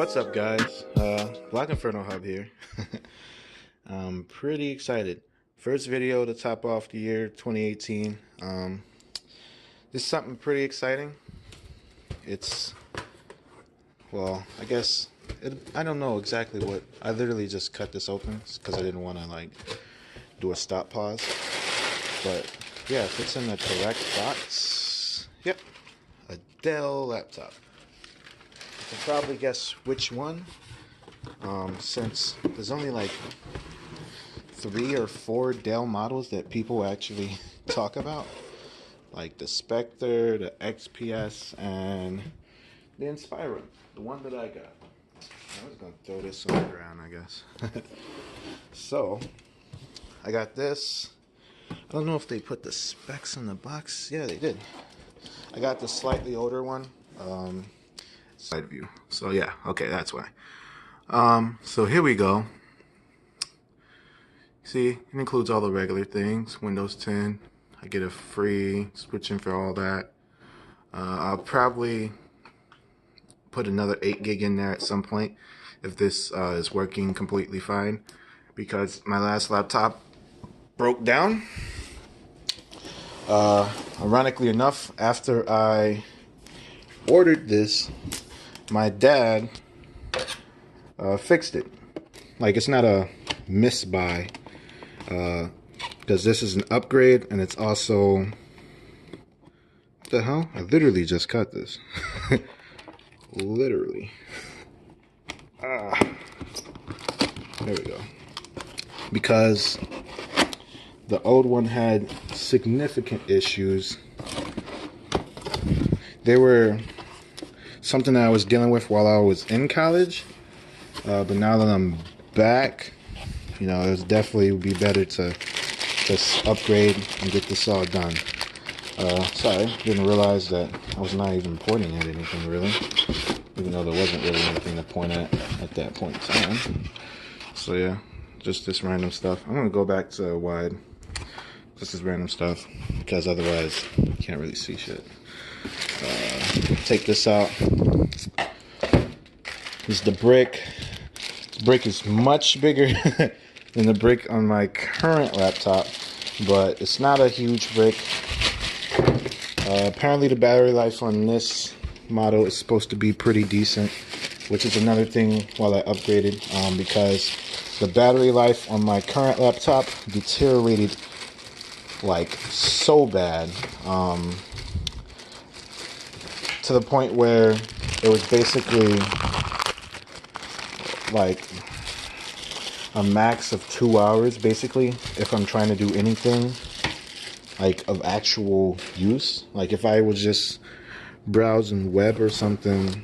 What's up, guys? Black Inferno Hub here. I'm pretty excited. First video to top off the year 2018. This is something pretty exciting. It's, well, I guess, I don't know exactly what. I literally just cut this open because I didn't want to, like, do a stop pause. But, yeah, if it's in the correct box, yep, a Dell laptop. You can probably guess which one, since there's only like 3 or 4 Dell models that people actually talk about, like the Spectre, the XPS, and the Inspiron, the one that I got. I was gonna throw this on the ground, I guess. So I got this. I don't know if they put the specs in the box. Yeah, they did. I got the slightly older one. Side view. So yeah, okay, that's why. So here we go. See, it includes all the regular things. Windows 10. I get a free switching for all that. I'll probably put another 8 gig in there at some point if this is working completely fine, because my last laptop broke down. Ironically enough, after I ordered this, my dad fixed it. Like, it's not a misbuy, because this is an upgrade, and it's also, what the hell? I literally just cut this. Literally. There we go. Because the old one had significant issues. They were something that I was dealing with while I was in college, but now that I'm back, you know, it definitely would be better to just upgrade and get this all done. Sorry, didn't realize that I was not even pointing at anything really, even though there wasn't really anything to point at that point in time. So yeah, just this random stuff. I'm gonna go back to wide. This is random stuff, because otherwise you can't really see shit. Take this out. This is the brick. This brick is much bigger than the brick on my current laptop, but it's not a huge brick. Apparently the battery life on this model is supposed to be pretty decent, which is another thing while I upgraded, because the battery life on my current laptop deteriorated like so bad, to the point where it was basically like a max of 2 hours basically if I'm trying to do anything like of actual use. Like if I was just browsing web or something,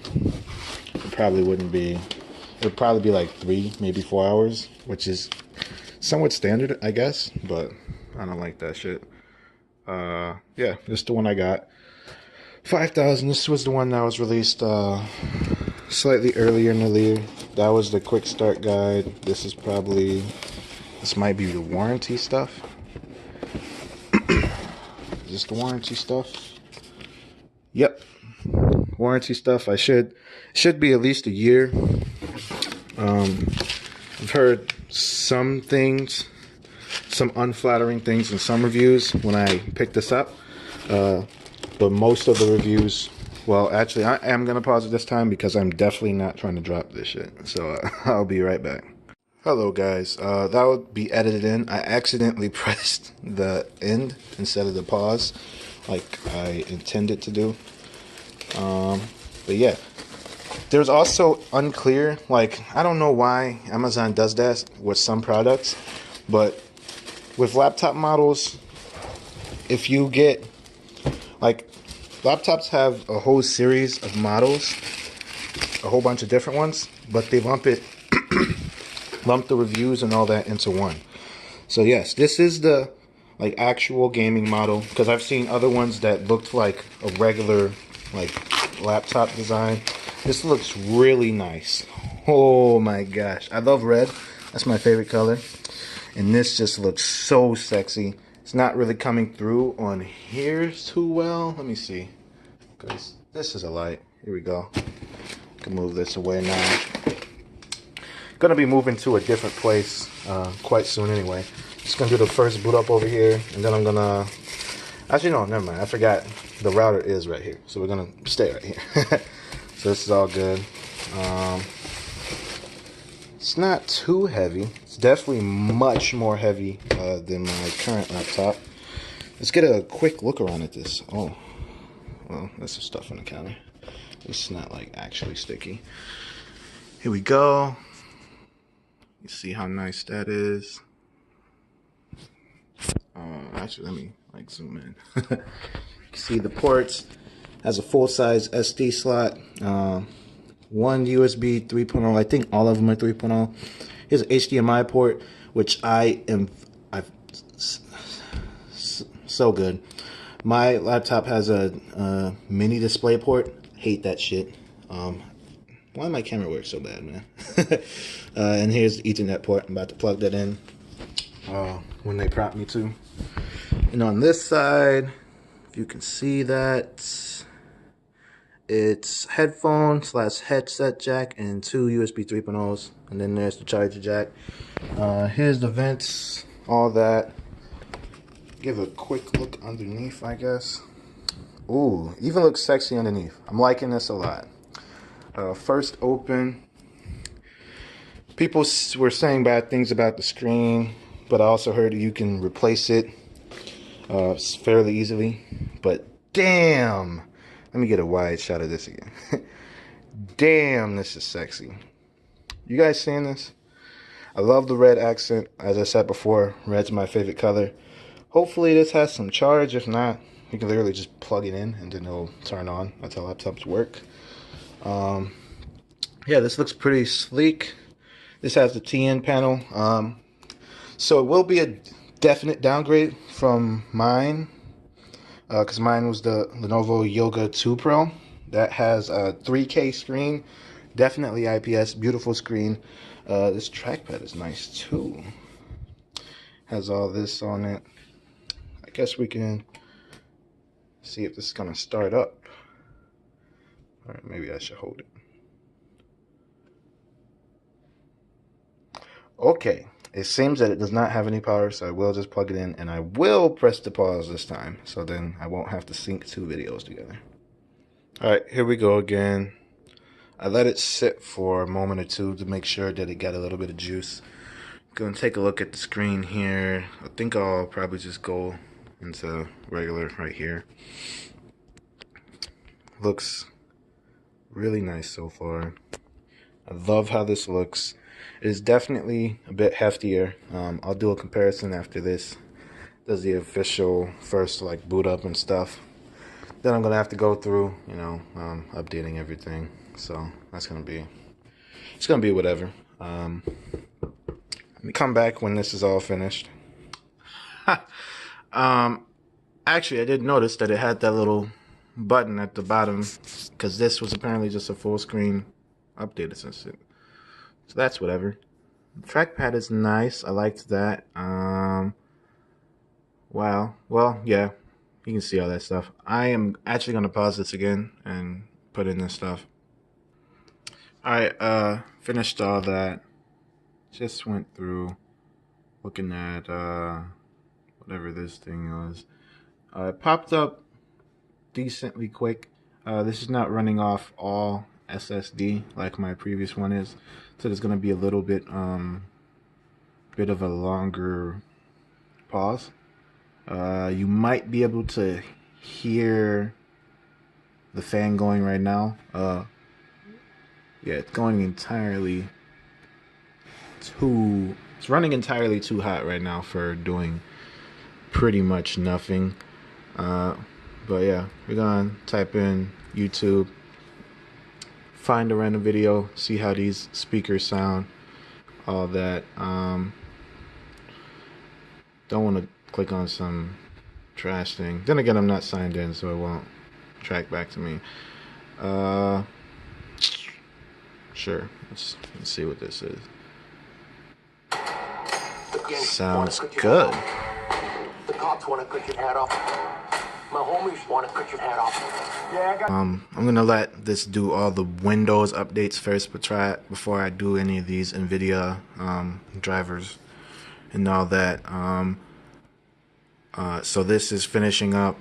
it probably wouldn't be, it would probably be like 3, maybe 4 hours, which is somewhat standard, I guess, but I don't like that shit. Yeah, this is the one I got. 5,000. This was the one that was released slightly earlier in the year. That was the quick start guide. This is probably, this might be the warranty stuff. Is this the warranty stuff? Yep, warranty stuff. I should be at least a year. I've heard some things, some unflattering things in some reviews when I picked this up, but most of the reviews, well, actually I am gonna pause it this time because I'm definitely not trying to drop this shit, so I'll be right back. Hello guys, that would be edited in. I accidentally pressed the end instead of the pause like I intended to do, but yeah. There's also unclear, like, I don't know why Amazon does that with some products, but with laptop models, if you get, like, laptops have a whole series of models, a whole bunch of different ones, but they lump the reviews and all that into one. So yes, this is the, like, actual gaming model, because I've seen other ones that looked like a regular, like, laptop design. This looks really nice. Oh my gosh, I love red. That's my favorite color. And this just looks so sexy. It's not really coming through on here too well. Let me see, because this is a light. Here we go. Can move this away now. Gonna be moving to a different place quite soon anyway. Just gonna do the first boot up over here, and then I'm gonna, actually no, never mind, I forgot the router is right here, so we're gonna stay right here. So this is all good. It's not too heavy. It's definitely much more heavy than my current laptop. Let's get a quick look around at this. Oh, well, there's some stuff on the counter. It's not like actually sticky. Here we go. You see how nice that is. Actually, let me like zoom in. You can see the ports. Has a full-size SD slot. One USB 3.0. I think all of them are 3.0. Here's an HDMI port, which I've so good. My laptop has a mini display port. Hate that shit. Why my camera works so bad, man? And here's the Ethernet port. I'm about to plug that in when they prompt me to. And on this side, if you can see that, it's headphone / headset jack and 2 USB 3.0s. And then there's the charger jack. Here's the vents, all that. Give a quick look underneath, I guess. Ooh, even looks sexy underneath. I'm liking this a lot. First open. People were saying bad things about the screen, but I also heard that you can replace it fairly easily. But damn, let me get a wide shot of this again. Damn, this is sexy. You guys seeing this? I love the red accent. As I said before, red's my favorite color. Hopefully this has some charge. If not, you can literally just plug it in and then it'll turn on. That's how laptops work. Yeah, this looks pretty sleek. This has the TN panel. So it will be a definite downgrade from mine, because mine was the Lenovo Yoga 2 Pro. That has a 3K screen, definitely IPS, beautiful screen. This trackpad is nice too. Has all this on it. I guess we can see if this is gonna start up. All right, maybe I should hold it. Okay, it seems that it does not have any power, so I will just plug it in, and I will press the pause this time, so then I won't have to sync 2 videos together. All right, here we go again. I let it sit for a moment or two to make sure that it got a little bit of juice. Gonna take a look at the screen here. I think I'll probably just go into regular right here. Looks really nice so far. I love how this looks. It is definitely a bit heftier. I'll do a comparison after this does the official first like boot up and stuff. Then I'm gonna have to go through, you know, updating everything. So that's gonna be, it's gonna be whatever. Let me come back when this is all finished. Actually, I did notice that it had that little button at the bottom, because this was apparently just a full screen update assistant. So that's whatever. The trackpad is nice. I liked that. Wow. Well, yeah. You can see all that stuff. I am actually going to pause this again and put in this stuff. Alright, finished all that. Just went through looking at whatever this thing was. It popped up decently quick. This is not running off all SSD like my previous one is, so there's going to be a little bit of a longer pause. You might be able to hear the fan going right now. Yeah, it's going entirely too, it's running entirely too hot right now for doing pretty much nothing. But yeah, we're gonna type in YouTube, find a random video, see how these speakers sound, all that. Don't want to click on some trash thing. Then again, I'm not signed in, so it won't track back to me. Sure, let's see what this is. Sounds good. The cops want to cut your head off. My homies want to cut your head off. Yeah, I got. I'm gonna let this do all the Windows updates first, but try it before I do any of these NVIDIA drivers and all that. So this is finishing up.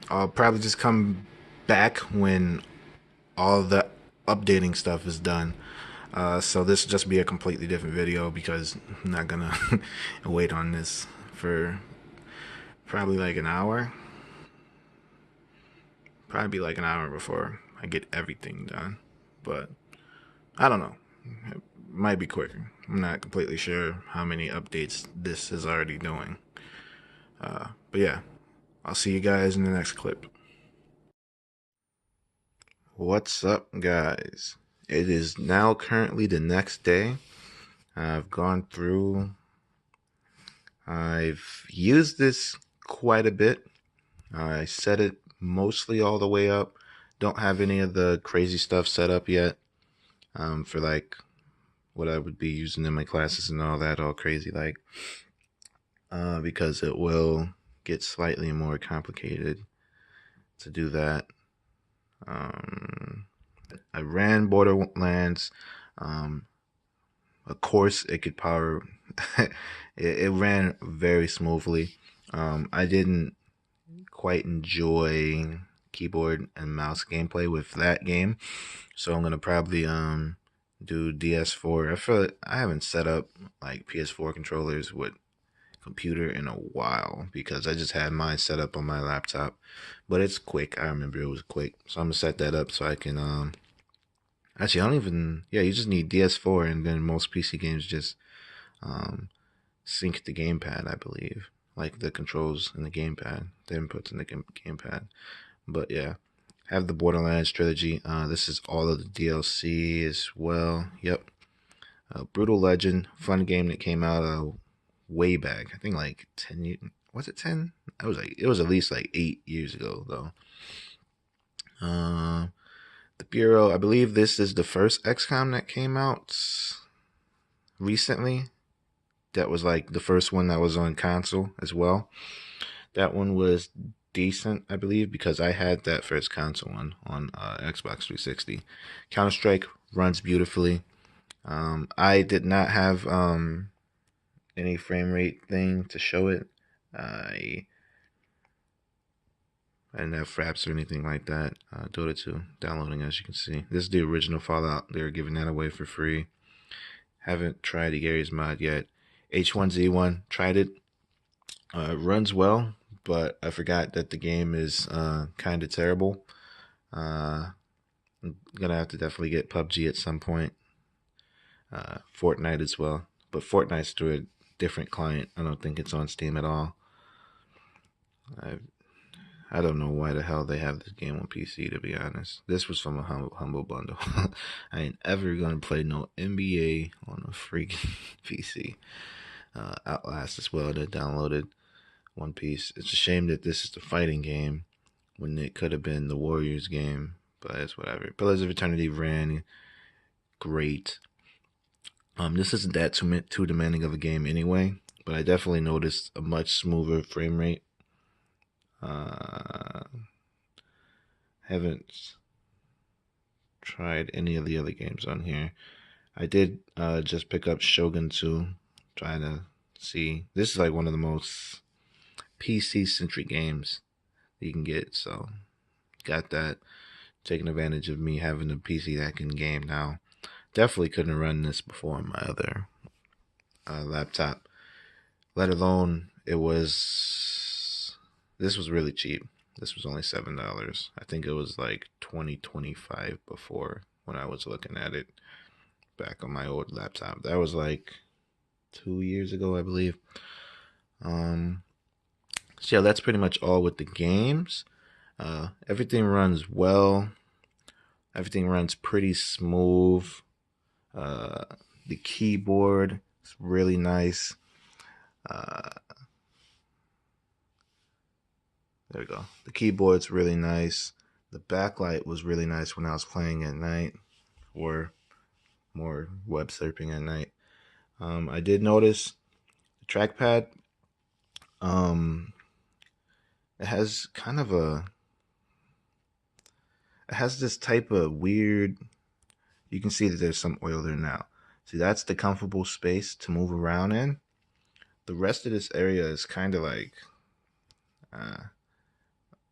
I'll probably just come back when all the updating stuff is done. So this will just be a completely different video because I'm not gonna wait on this for probably like an hour. Probably like an hour before I get everything done. But I don't know. It might be quicker. I'm not completely sure how many updates this is already doing. But yeah, I'll see you guys in the next clip. What's up, guys? It is now currently the next day. I've gone through. I've used this quite a bit. I set it mostly all the way up. Don't have any of the crazy stuff set up yet. For like what I would be using in my classes and all that, all crazy like. Because it will get slightly more complicated to do that. I ran Borderlands. Of course, it could power. it ran very smoothly. I didn't quite enjoy keyboard and mouse gameplay with that game, so I'm gonna probably do DS4. I feel like I haven't set up like PS4 controllers with computer in a while because I just had mine set up on my laptop, but it's quick. I remember it was quick, so I'm gonna set that up so I can actually I don't even, yeah, you just need DS4 and then most PC games just sync the gamepad, I believe, like the controls in the gamepad, the inputs in the gamepad. But yeah, have the Borderlands trilogy. This is all of the DLC as well. Yep. Brutal Legend, fun game that came out way back. I think like 10 years. Was it 10? It was at least like 8 years ago though. The Bureau, I believe this is the first XCOM that came out recently. That was like the first one that was on console as well. That one was decent, I believe, because I had that first console one on Xbox 360. Counter-Strike runs beautifully. I did not have any frame rate thing to show it. I didn't have fraps or anything like that. Dota 2 downloading, as you can see. This is the original Fallout. They're giving that away for free. Haven't tried the Gary's mod yet. H1Z1, tried it. It runs well, but I forgot that the game is kind of terrible. I'm gonna have to definitely get PUBG at some point. Fortnite as well, but Fortnite's through a different client. I don't think it's on Steam at all. I don't know why the hell they have this game on PC, to be honest. This was from a humble bundle. I ain't ever gonna play no NBA on a freaking PC. Outlast as well that downloaded. One Piece. It's a shame that this is the fighting game when it could have been the Warriors game, but it's whatever. Pillars of Eternity ran great. This isn't that too demanding of a game anyway, but I definitely noticed a much smoother frame rate. Haven't tried any of the other games on here. I did just pick up Shogun 2, trying to see. This is like one of the most PC-centric games you can get, so got that. Taking advantage of me having a PC that can game now. Definitely couldn't run this before on my other laptop, let alone this was really cheap. This was only $7. I think it was like $20-25 before when I was looking at it back on my old laptop. That was like 2 years ago, I believe. So yeah, that's pretty much all with the games. Everything runs well. Everything runs pretty smooth. The keyboard is really nice. There we go. The keyboard's really nice. The backlight was really nice when I was playing at night or more web surfing at night. I did notice the trackpad. it has kind of it has this type of weird, you can see that there's some oil there now. See, that's the comfortable space to move around in. The rest of this area is kind of like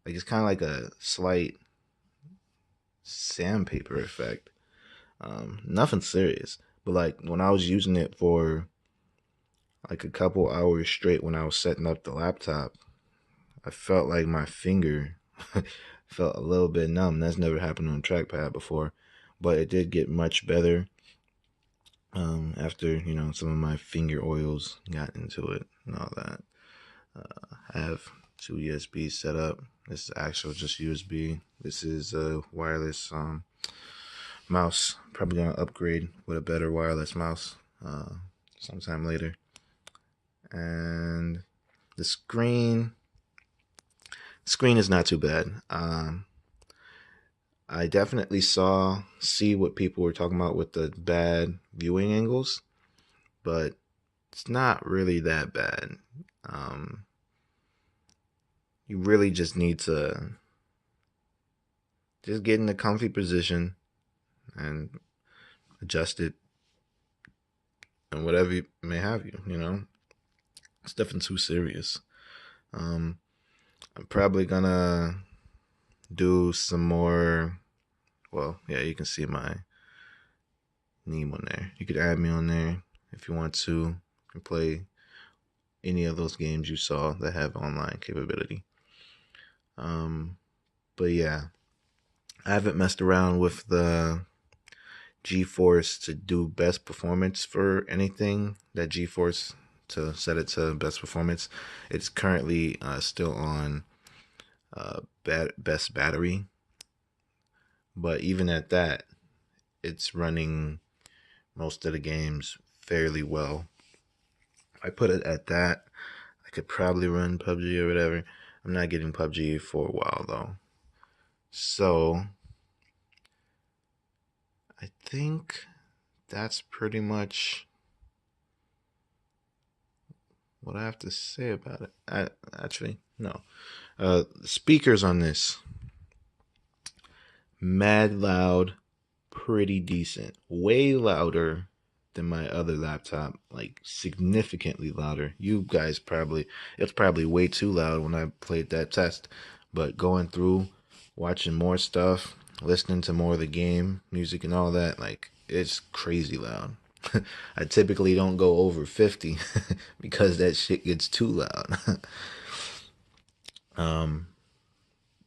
it's kind of like a slight sandpaper effect. Nothing serious, but like when I was using it for like a couple hours straight when I was setting up the laptop, I felt like my finger felt a little bit numb. That's never happened on a trackpad before, but it did get much better after some of my finger oils got into it and all that. I have two USBs set up. This is actual just USB. This is a wireless mouse. Probably gonna upgrade with a better wireless mouse sometime later. And the screen is not too bad. I definitely see what people were talking about with the bad viewing angles, but it's not really that bad. You really just need to just get in a comfy position and adjust it and whatever you may have it's nothing too serious. I'm probably gonna do some more. Well, yeah, you can see my name on there. You could add me on there if you want to. You can play any of those games you saw that have online capability. But yeah, I haven't messed around with the GeForce to do best performance for anything. That GeForce to set it to best performance. It's currently still on best battery, but even at that, it's running most of the games fairly well. If I put it at that, I could probably run PUBG or whatever. I'm not getting PUBG for a while though. So I think that's pretty much what I have to say about it. Actually, no. Speakers on this, mad loud, pretty decent. Way louder than my other laptop, like significantly louder. You guys it's probably way too loud when I played that test, but going through, watching more stuff, listening to more of the game, music and all that, like it's crazy loud. I typically don't go over 50 because that shit gets too loud.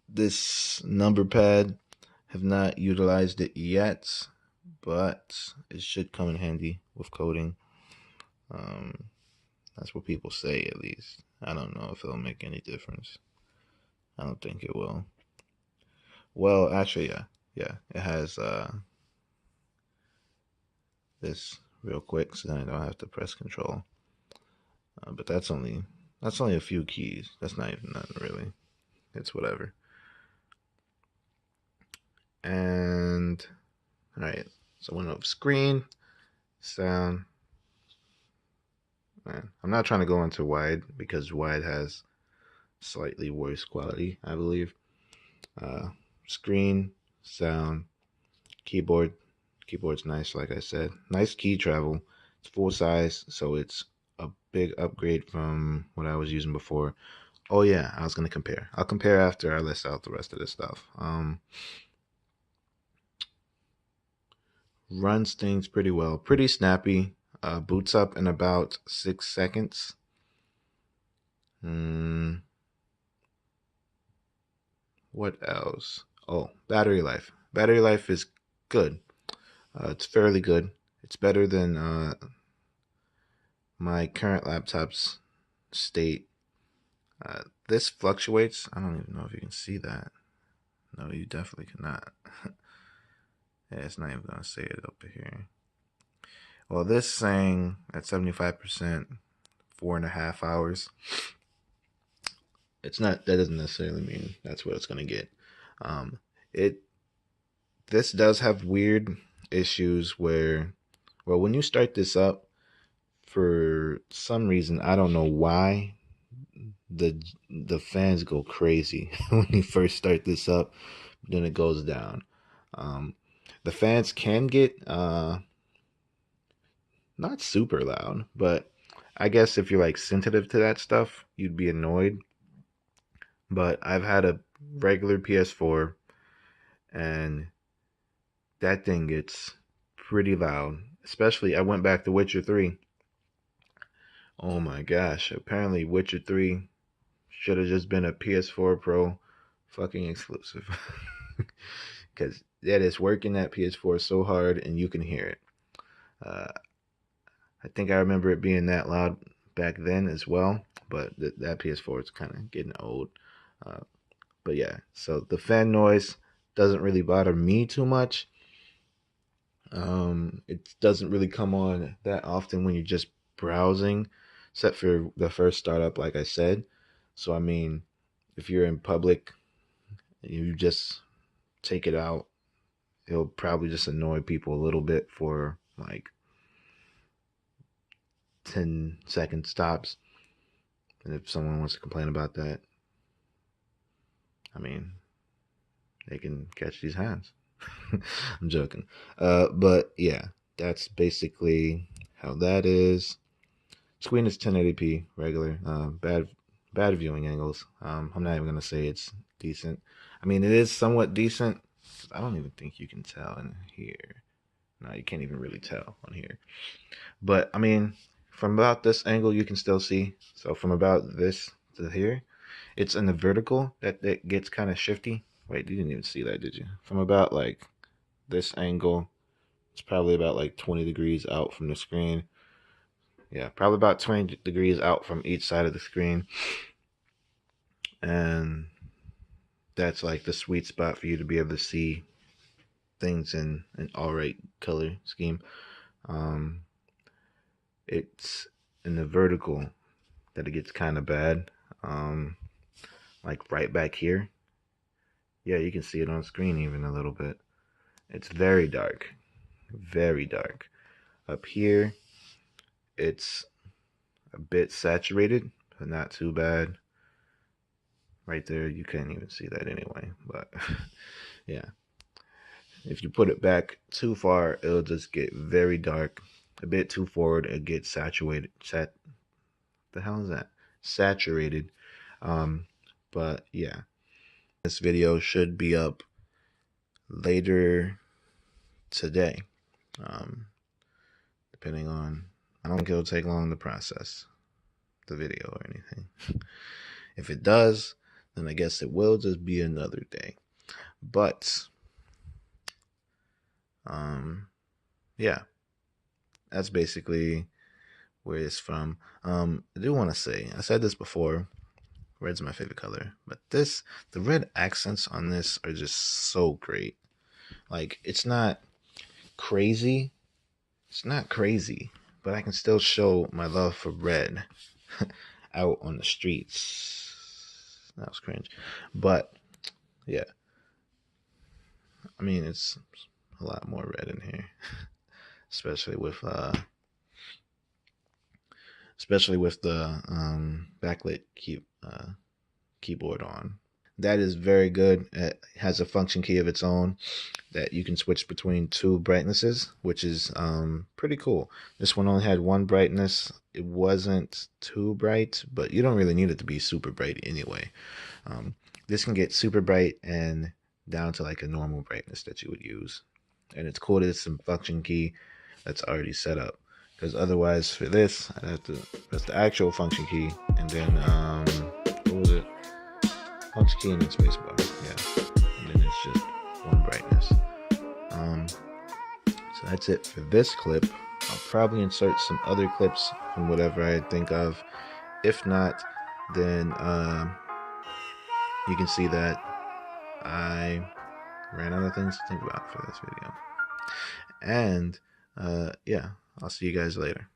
This number pad, have not utilized it yet, but it should come in handy with coding. That's what people say, at least. I don't know if it'll make any difference. I don't think it will. Well, actually, yeah, it has this real quick, so then I don't have to press control. But that's only a few keys. That's not even nothing really. It's whatever. And all right, so went up screen, sound. Man, I'm not trying to go into wide because wide has slightly worse quality, I believe. Screen, sound, keyboard. Keyboard's nice, like I said. Nice key travel. It's full size, so it's a big upgrade from what I was using before. Oh yeah, I was gonna compare. I'll compare after I list out the rest of this stuff. Runs things pretty well, pretty snappy. Boots up in about 6 seconds. What else? Oh, battery life. Battery life is good. It's fairly good. It's better than my current laptop's state. This fluctuates. I don't even know if you can see that. No, you definitely cannot. Yeah, it's not even gonna say it up here. Well, this saying at 75%, 4.5 hours. It's not. That doesn't necessarily mean that's what it's gonna get. This does have weird issues where, well, when you start this up, for some reason I don't know why, the fans go crazy when you first start this up, then it goes down. The fans can get not super loud, but I guess if you're like sensitive to that stuff, you'd be annoyed. But I've had a regular PS4 and that thing gets pretty loud. Especially I went back to Witcher 3. Oh my gosh, apparently Witcher 3 should have just been a PS4 Pro fucking exclusive. Cuz that is working that PS4 so hard and you can hear it. Uh, I think I remember it being that loud back then as well, but that PS4 is kind of getting old. Uh, but yeah, so the fan noise doesn't really bother me too much. It doesn't really come on that often when you're just browsing, except for the first startup, like I said. So I mean, if you're in public, you just take it out. It'll probably just annoy people a little bit for like 10-second stops. And if someone wants to complain about that, I mean, they can catch these hands. I'm joking. But yeah, that's basically how that is. Screen is 1080p regular. Bad viewing angles. I'm not even gonna say it's decent. I mean, it is somewhat decent. I don't even think you can tell in here. No, you can't even really tell on here. But I mean, from about this angle, you can still see. So from about this to here, it's in the vertical that it gets kind of shifty. Wait, you didn't even see that, did you? From about like this angle, it's probably about like 20 degrees out from the screen. Yeah, probably about 20 degrees out from each side of the screen. And that's like the sweet spot for you to be able to see things in an alright color scheme. It's in the vertical that it gets kind of bad. Like right back here. Yeah, you can see it on screen even a little bit. It's very dark. Very dark. Up here, it's a bit saturated, but not too bad. Right there, you can't even see that anyway. But yeah. If you put it back too far, it'll just get very dark. A bit too forward, it gets saturated. The hell is that? Saturated. But yeah. This video should be up later today. Depending on, I don't think it'll take long to process the video or anything. If it does, then I guess it will just be another day. But yeah, that's basically where it's from. I do want to say, I said this before, red's my favorite color, but the red accents on this are just so great. Like, it's not crazy, but I can still show my love for red out on the streets. That was cringe. But yeah, I mean, it's a lot more red in here, especially with the backlit keyboard on. That is very good. It has a function key of its own that you can switch between two brightnesses, which is pretty cool. This one only had one brightness. It wasn't too bright, but you don't really need it to be super bright anyway. This can get super bright and down to like a normal brightness that you would use. And it's cool that it's some function key that's already set up. Because otherwise for this, I'd have to press the actual function key and then what was it? Function key and then spacebar. Yeah. And then it's just one brightness. So that's it for this clip. I'll probably insert some other clips from whatever I think of. If not, then you can see that I ran out of things to think about for this video. And yeah, I'll see you guys later.